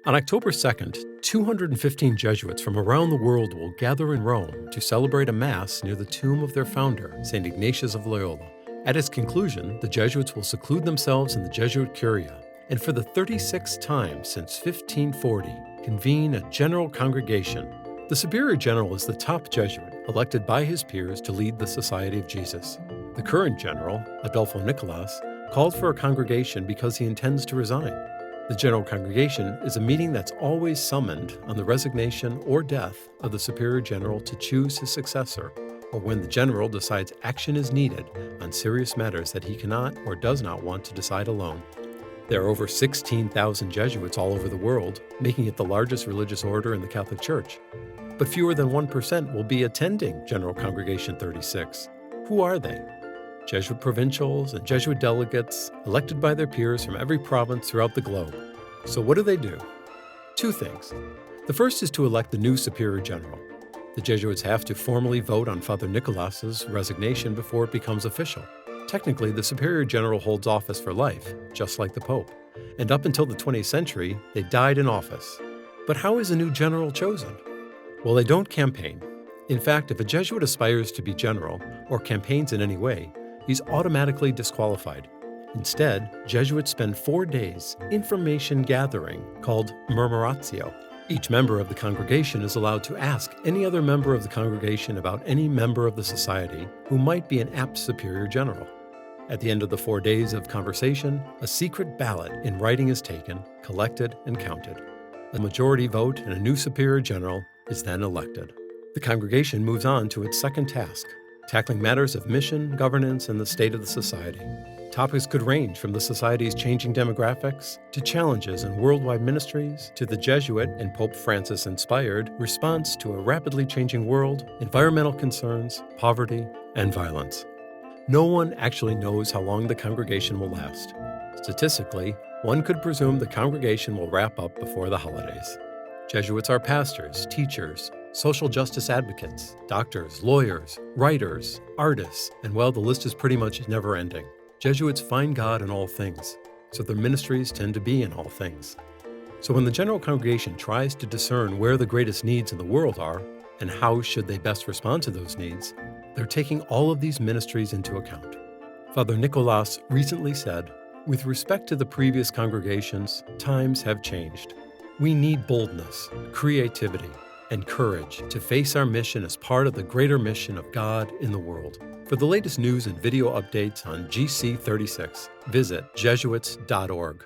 On October 2nd, 215 Jesuits from around the world will gather in Rome to celebrate a Mass near the tomb of their founder, St. Ignatius of Loyola. At its conclusion, the Jesuits will seclude themselves in the Jesuit Curia, and for the 36th time since 1540, convene a general congregation. The Superior General is the top Jesuit, elected by his peers to lead the Society of Jesus. The current General, Adolfo Nicolás, called for a congregation because he intends to resign. The General Congregation is a meeting that's always summoned on the resignation or death of the Superior General to choose his successor, or when the General decides action is needed on serious matters that he cannot or does not want to decide alone. There are over 16,000 Jesuits all over the world, making it the largest religious order in the Catholic Church. But fewer than 1% will be attending General Congregation 36. Who are they? Jesuit provincials and Jesuit delegates elected by their peers from every province throughout the globe. So what do? Two things. The first is to elect the new Superior General. The Jesuits have to formally vote on Father Nicolás's resignation before it becomes official. Technically, the Superior General holds office for life, just like the Pope. And up until the 20th century, they died in office. But how is a new general chosen? Well, they don't campaign. In fact, if a Jesuit aspires to be general or campaigns in any way, he's automatically disqualified. Instead, Jesuits spend 4 days information gathering called murmuratio. Each member of the congregation is allowed to ask any other member of the congregation about any member of the society who might be an apt superior general. At the end of the 4 days of conversation, a secret ballot in writing is taken, collected, and counted. A majority vote and a new superior general is then elected. The congregation moves on to its second task, tackling matters of mission, governance, and the state of the society. Topics could range from the society's changing demographics to challenges in worldwide ministries to the Jesuit and Pope Francis-inspired response to a rapidly changing world, environmental concerns, poverty, and violence. No one actually knows how long the congregation will last. Statistically, one could presume the congregation will wrap up before the holidays. Jesuits are pastors, teachers, social justice advocates, doctors, lawyers, writers, artists, and well, the list is pretty much never ending. Jesuits find God in all things, so their ministries tend to be in all things. So when the general congregation tries to discern where the greatest needs in the world are, and how should they best respond to those needs, they're taking all of these ministries into account. Father Nicolás recently said, "With respect to the previous congregations, times have changed. We need boldness, creativity, and courage to face our mission as part of the greater mission of God in the world." For the latest news and video updates on GC36, visit Jesuits.org.